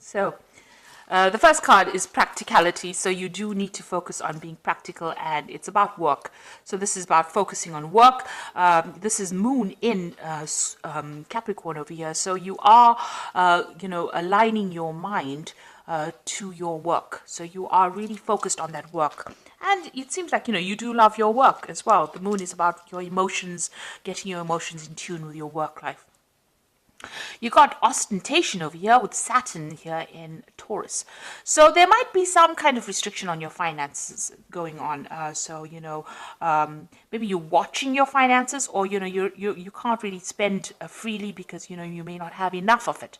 So the first card is practicality. So you do need to focus on being practical, and it's about work. So this is about focusing on work. This is Moon in Capricorn over here. So you are, aligning your mind to your work. So you are really focused on that work. And it seems like, you do love your work as well. The moon is about your emotions, getting your emotions in tune with your work life. You got ostentation over here with Saturn here in Taurus. So there might be some kind of restriction on your finances going on. Maybe you're watching your finances, or, you can't really spend freely because, you may not have enough of it.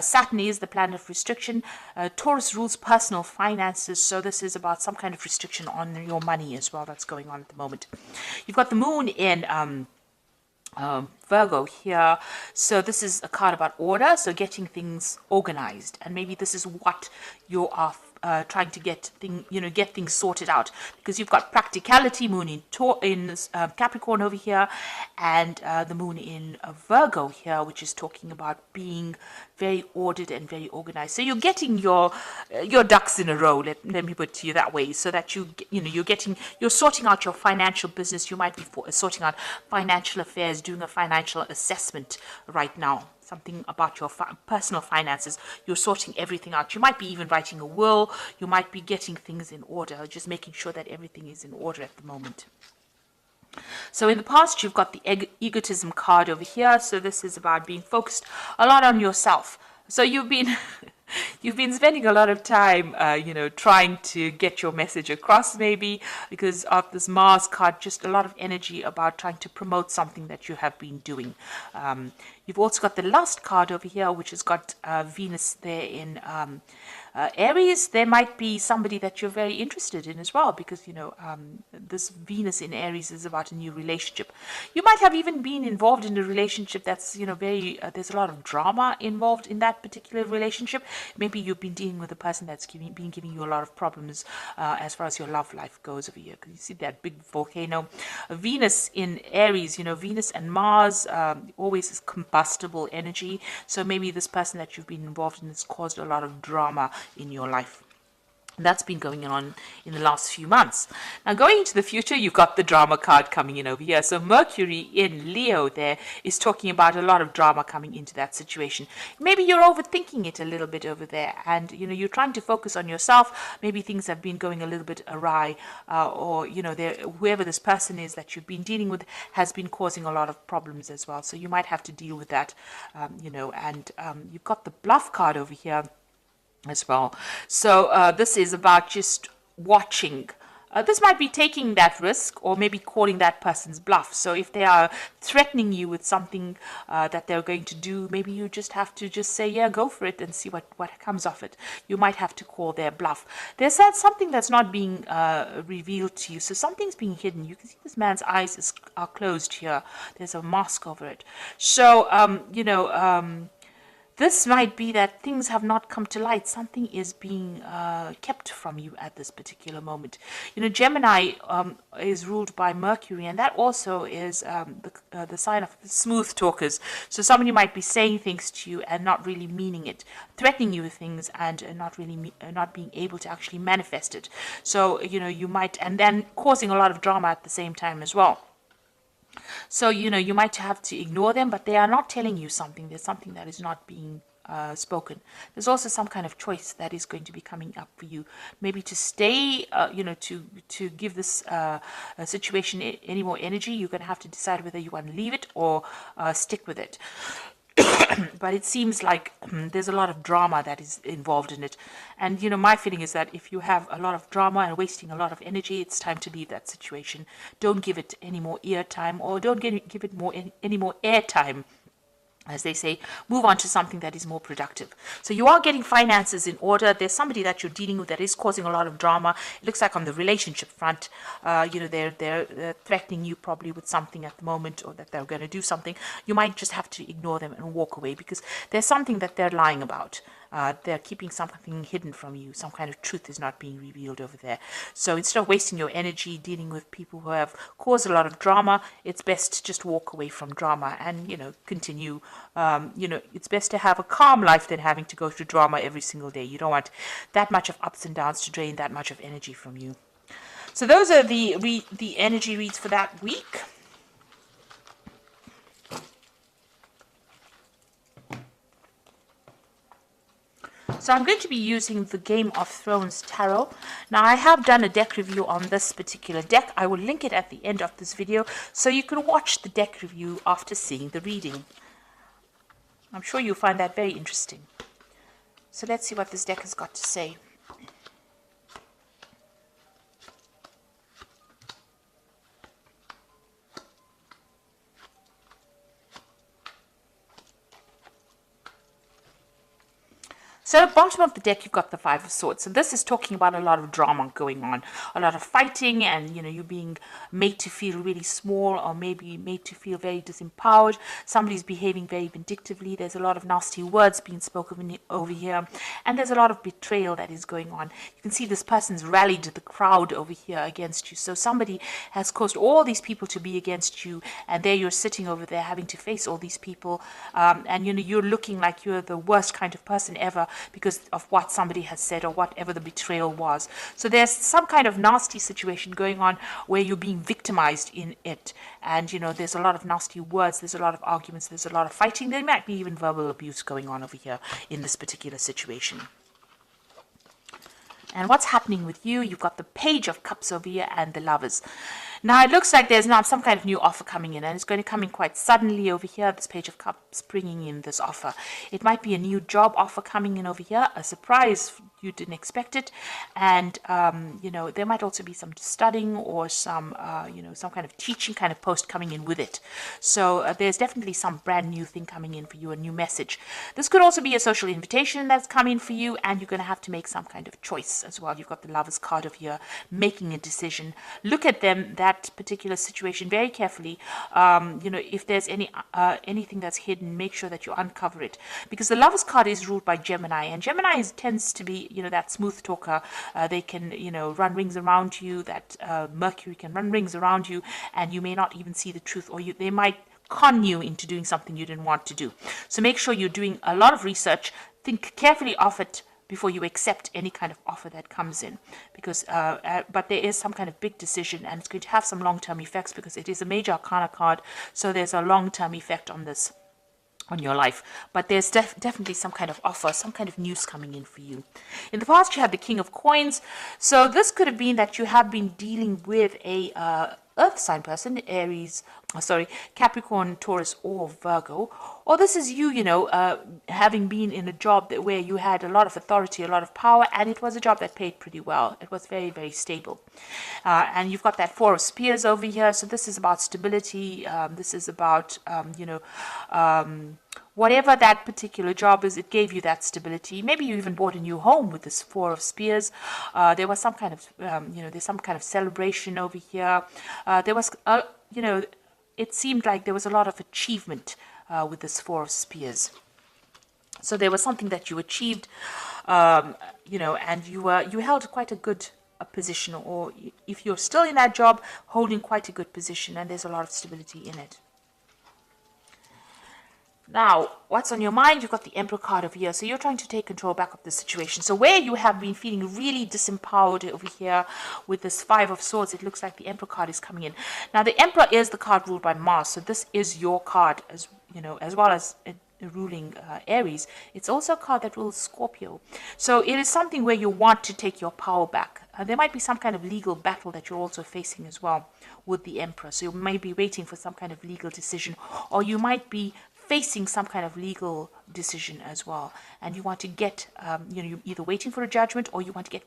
Saturn is the planet of restriction. Taurus rules personal finances. So this is about some kind of restriction on your money as well that's going on at the moment. You've got the moon in Virgo here. So this is a card about order, so getting things organized, and maybe this is what you are trying to get things sorted out, because you've got practicality, moon in Capricorn over here, and the moon in Virgo here, which is talking about being very ordered and very organized. So you're getting your ducks in a row. Let me put it to you that way, so that you're sorting out your financial business. You might be sorting out financial affairs, doing a financial assessment right now. Something about your personal finances. You're sorting everything out. You might be even writing a will. You might be getting things in order, just making sure that everything is in order at the moment. So in the past, you've got the egotism card over here. So this is about being focused a lot on yourself. So you've been spending a lot of time, trying to get your message across, maybe because of this Mars card, just a lot of energy about trying to promote something that you have been doing. You've also got the Lust card over here, which has got Venus there in Aries. There might be somebody that you're very interested in as well, because this Venus in Aries is about a new relationship. You might have even been involved in a relationship that's there's a lot of drama involved in that particular relationship. Maybe you've been dealing with a person that's been giving you a lot of problems as far as your love life goes over here, because you see that big volcano. Venus in Aries, Venus and Mars always is combustible energy. So maybe this person that you've been involved in has caused a lot of drama in your life. That's been going on in the last few months. Now, going into the future, you've got the drama card coming in over here. So Mercury in Leo there is talking about a lot of drama coming into that situation. Maybe you're overthinking it a little bit over there, and you're trying to focus on yourself. Maybe things have been going a little bit awry, or whoever this person is that you've been dealing with has been causing a lot of problems as well. So you might have to deal with that, and you've got the bluff card over here as well. So this is about just watching. This might be taking that risk, or maybe calling that person's bluff. So if they are threatening you with something that they're going to do, maybe you just have to just say, yeah, go for it, and see what comes of it. You might have to call their bluff. There's something that's not being revealed to you. So something's being hidden. You can see this man's eyes are closed here. There's a mask over it. So, this might be that things have not come to light. Something is being kept from you at this particular moment. Gemini is ruled by Mercury, and that also is the sign of smooth talkers. So somebody might be saying things to you and not really meaning it, threatening you with things, and not being able to actually manifest it. So you might, and then causing a lot of drama at the same time as well. So, you might have to ignore them, but they are not telling you something. There's something that is not being spoken. There's also some kind of choice that is going to be coming up for you. Maybe to stay, to give this situation any more energy, you're going to have to decide whether you want to leave it or stick with it. But it seems like there's a lot of drama that is involved in it. And, my feeling is that if you have a lot of drama and wasting a lot of energy, it's time to leave that situation. Don't give it any more ear time, or don't give it any more air time. As they say, move on to something that is more productive. So you are getting finances in order. There's somebody that you're dealing with that is causing a lot of drama. It looks like on the relationship front, they're threatening you probably with something at the moment, or that they're going to do something. You might just have to ignore them and walk away, because there's something that they're lying about. They're keeping something hidden from you. Some kind of truth is not being revealed over there. So instead of wasting your energy dealing with people who have caused a lot of drama, it's best to just walk away from drama and, continue. It's best to have a calm life than having to go through drama every single day. You don't want that much of ups and downs to drain that much of energy from you. So those are the energy reads for that week. So I'm going to be using the Game of Thrones Tarot. Now I have done a deck review on this particular deck. I will link it at the end of this video so you can watch the deck review after seeing the reading. I'm sure you'll find that very interesting. So let's see what this deck has got to say. So at the bottom of the deck, you've got the Five of Swords. So this is talking about a lot of drama going on, a lot of fighting, and you being made to feel really small, or maybe made to feel very disempowered. Somebody's behaving very vindictively. There's a lot of nasty words being spoken over here, and there's a lot of betrayal that is going on. You can see this person's rallied the crowd over here against you. So somebody has caused all these people to be against you, and there you're sitting over there having to face all these people, and you're looking like you're the worst kind of person ever, because of what somebody has said or whatever the betrayal was. So there's some kind of nasty situation going on where you're being victimized in it. And, there's a lot of nasty words, there's a lot of arguments, there's a lot of fighting. There might be even verbal abuse going on over here in this particular situation. And what's happening with you? You've got the Page of Cups over here and the Lovers. Now, it looks like there's now some kind of new offer coming in, and it's going to come in quite suddenly over here, this Page of Cups bringing in this offer. It might be a new job offer coming in over here, a surprise, you didn't expect it, and, there might also be some studying or some, some kind of teaching kind of post coming in with it. So there's definitely some brand new thing coming in for you, a new message. This could also be a social invitation that's coming for you, and you're going to have to make some kind of choice as well. You've got the Lovers card over here, making a decision. Look at that particular situation very carefully. If there's anything that's hidden, make sure that you uncover it, because the Lovers card is ruled by Gemini, and Gemini tends to be that smooth talker. They can run rings around you. That Mercury can run rings around you, and you may not even see the truth, or they might con you into doing something you didn't want to do. So make sure you're doing a lot of research. Think carefully of it before you accept any kind of offer that comes in, because but there is some kind of big decision, and it's going to have some long-term effects because it is a major arcana card. So there's a long-term effect on this, on your life, but there's definitely some kind of offer, some kind of news coming in for you. In the past, you had the King of Coins. So this could have been that you have been dealing with a earth sign person, Capricorn, Taurus, or Virgo. Or this is you, having been in a job where you had a lot of authority, a lot of power, and it was a job that paid pretty well. It was very, very stable. And you've got that Four of Spears over here. So this is about stability. This is about, whatever that particular job is, it gave you that stability. Maybe you even bought a new home with this Four of Spears. There was some kind of, there's some kind of celebration over here. There was, it seemed like there was a lot of achievement with this Four of Spears. So there was something that you achieved, and you held quite a good position, or if you're still in that job, holding quite a good position, and there's a lot of stability in it. Now, what's on your mind? You've got the Emperor card over here. So you're trying to take control back of the situation. So where you have been feeling really disempowered over here with this Five of Swords, it looks like the Emperor card is coming in. Now, the Emperor is the card ruled by Mars. So this is your card, as well as ruling Aries. It's also a card that rules Scorpio. So it is something where you want to take your power back. There might be some kind of legal battle that you're also facing as well with the Emperor. So you may be waiting for some kind of legal decision, or you might be facing some kind of legal decision as well, and you want to get, you're either waiting for a judgment, or you want to get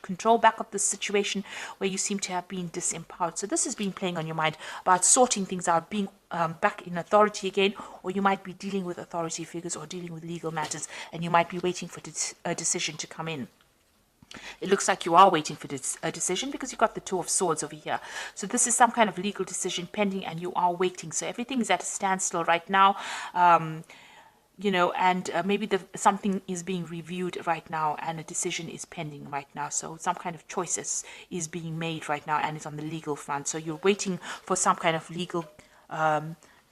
control back of the situation where you seem to have been disempowered. So this has been playing on your mind about sorting things out, being back in authority again, or you might be dealing with authority figures or dealing with legal matters, and you might be waiting for a decision to come in. It looks like you are waiting for a decision because you've got the Two of Swords over here. So this is some kind of legal decision pending, and you are waiting. So everything is at a standstill right now. and maybe something is being reviewed right now and a decision is pending right now. So some kind of choices is being made right now and it's on the legal front. So you're waiting for some kind of legal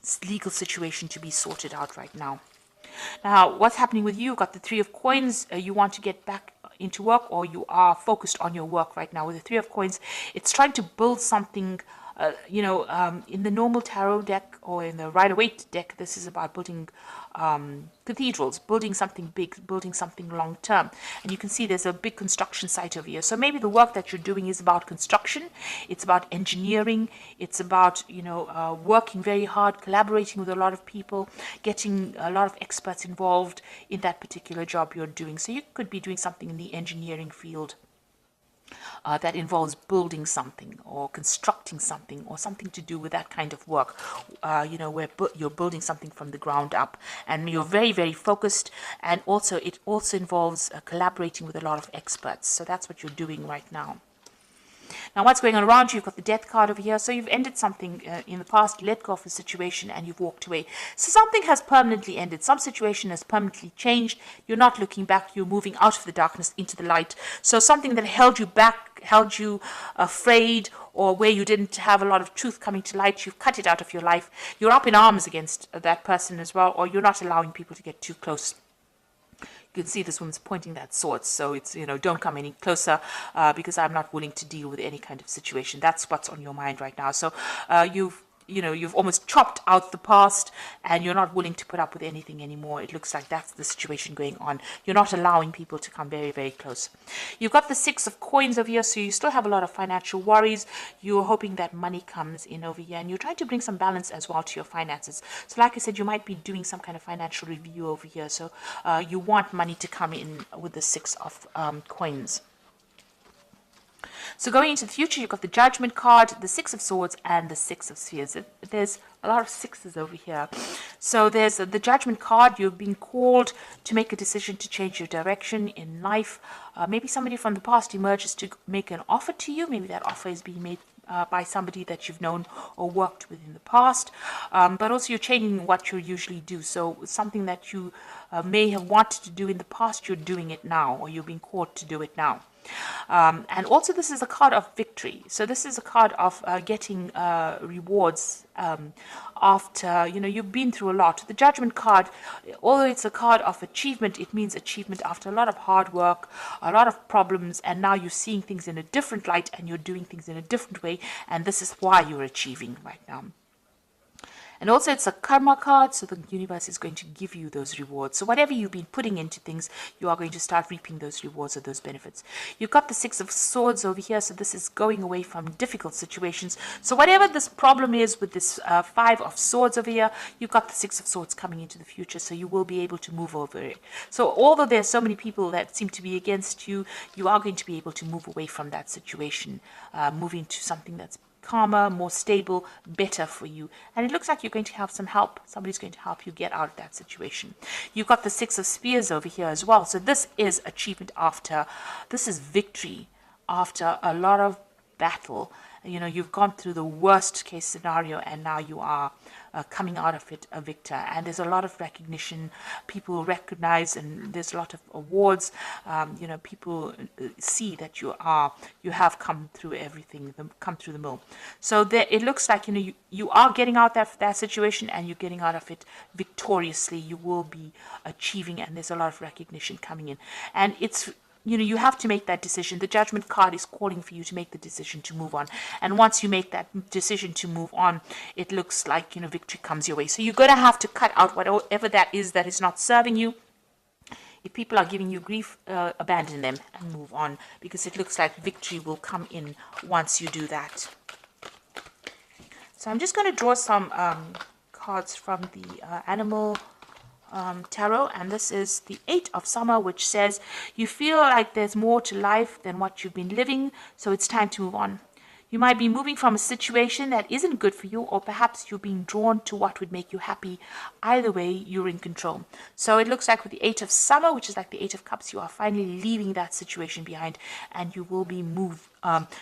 situation to be sorted out right now. Now, what's happening with you? You've got the Three of Coins. You want to get back into work, or you are focused on your work right now. With the Three of Coins, it's trying to build something. In the normal tarot deck or in the Rider-Waite deck, this is about building cathedrals, building something big, building something long term. And you can see there's a big construction site over here. So maybe the work that you're doing is about construction. It's about engineering. It's about, working very hard, collaborating with a lot of people, getting a lot of experts involved in that particular job you're doing. So you could be doing something in the engineering field. That involves building something or constructing something or something to do with that kind of work, where you're building something from the ground up and you're very, very focused. And also it also involves collaborating with a lot of experts. So that's what you're doing right now. Now, what's going on around you? You've got the Death card over here. So you've ended something in the past, let go of a situation, and you've walked away. So something has permanently ended. Some situation has permanently changed. You're not looking back. You're moving out of the darkness into the light. So something that held you back, held you afraid, or where you didn't have a lot of truth coming to light, you've cut it out of your life. You're up in arms against that person as well, or you're not allowing people to get too close. You can see this woman's pointing that sword, so it's, don't come any closer because I'm not willing to deal with any kind of situation. That's what's on your mind right now. So you've almost chopped out the past and you're not willing to put up with anything anymore. It looks like that's the situation going on. You're not allowing people to come very, very close. You've got the Six of Coins over here, so you still have a lot of financial worries. You're hoping that money comes in over here and you're trying to bring some balance as well to your finances. So like I said, you might be doing some kind of financial review over here. So you want money to come in with the Six of Coins. So going into the future, you've got the Judgment card, the Six of Swords, and the Six of Spheres. There's a lot of sixes over here. So there's the Judgment card. You've been called to make a decision to change your direction in life. Maybe somebody from the past emerges to make an offer to you. Maybe that offer is being made by somebody that you've known or worked with in the past. But also you're changing what you usually do. So something that you may have wanted to do in the past, you're doing it now, or you're being called to do it now. And also this is a card of victory. So this is a card of getting rewards after, you've been through a lot. The Judgment card, although it's a card of achievement, it means achievement after a lot of hard work, a lot of problems, and now you're seeing things in a different light and you're doing things in a different way, and this is why you're achieving right now. And also it's a karma card, so the universe is going to give you those rewards. So whatever you've been putting into things, you are going to start reaping those rewards or those benefits. You've got the Six of Swords over here, so this is going away from difficult situations. So whatever this problem is with this Five of Swords over here, you've got the Six of Swords coming into the future, so you will be able to move over it. So although there's so many people that seem to be against you, you are going to be able to move away from that situation, moving to something that's calmer, more stable, better for you. And it looks like you're going to have some help. Somebody's going to help you get out of that situation. You've got the Six of Spears over here as well. So this is achievement after, this is victory after a lot of battle. You've gone through the worst case scenario and now you are coming out of it a victor. And there's a lot of recognition. People recognize, and there's a lot of awards. People see that you have come through everything, come through the mill. So it looks like you are getting out of that situation and you're getting out of it victoriously. You will be achieving, and there's a lot of recognition coming in. And it's you have to make that decision. The Judgment card is calling for you to make the decision to move on. And once you make that decision to move on, it looks like, victory comes your way. So you're going to have to cut out whatever that is not serving you. If people are giving you grief, abandon them and move on, because it looks like victory will come in once you do that. So I'm just going to draw some cards from the Animal Tarot, and this is the Eight of Summer, which says you feel like there's more to life than what you've been living, so it's time to move on. You might be moving from a situation that isn't good for you, or perhaps you're being drawn to what would make you happy. Either way, you're in control. So it looks like with the Eight of Summer, which is like the Eight of Cups, you are finally leaving that situation behind and you will be moved,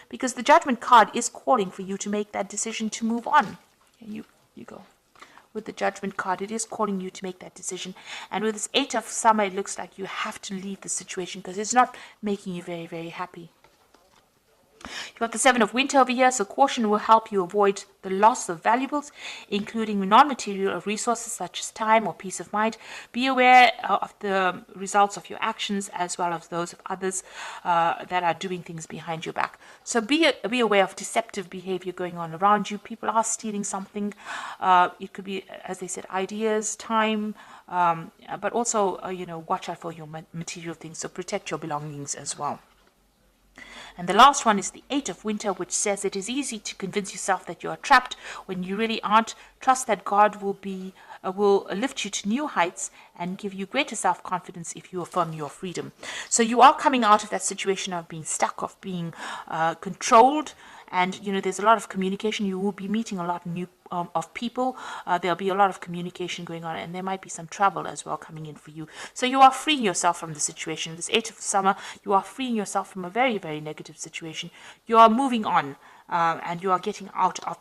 because the Judgment card is calling for you to make that decision to move on. And you go. with the Judgment card. It is calling you to make that decision. And with this 8 of Summer, it looks like you have to leave the situation because it's not making you very, very happy. You've got the 7 of Winter over here, so caution will help you avoid the loss of valuables, including non-material resources such as time or peace of mind. Be aware of the results of your actions as well as those of others that are doing things behind your back. So be aware of deceptive behavior going on around you. People are stealing something. It could be, as they said, ideas, time, but also, watch out for your material things. So protect your belongings as well. And the last one is the 8 of Winter, which says it is easy to convince yourself that you are trapped when you really aren't. Trust that God will lift you to new heights and give you greater self-confidence if you affirm your freedom. So you are coming out of that situation of being stuck, of being controlled. And, there's a lot of communication. You will be meeting a lot of people. There'll be a lot of communication going on, and there might be some travel as well coming in for you. So you are freeing yourself from the situation. This 8 of Summer, you are freeing yourself from a very, very negative situation. You are moving on, and you are getting out of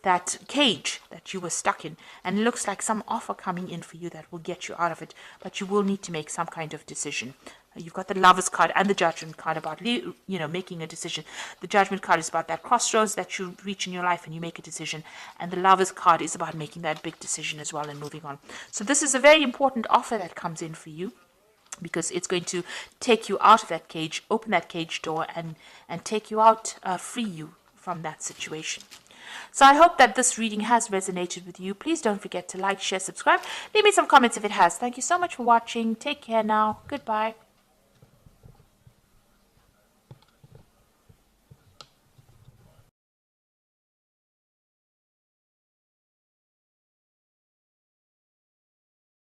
that cage that you were stuck in. And it looks like some offer coming in for you that will get you out of it, but you will need to make some kind of decision. You've got the Lovers card and the Judgment card about, making a decision. The Judgment card is about that crossroads that you reach in your life and you make a decision. And the Lovers card is about making that big decision as well and moving on. So this is a very important offer that comes in for you, because it's going to take you out of that cage, open that cage door, and take you out, free you from that situation. So I hope that this reading has resonated with you. Please don't forget to like, share, subscribe. Leave me some comments if it has. Thank you so much for watching. Take care now. Goodbye.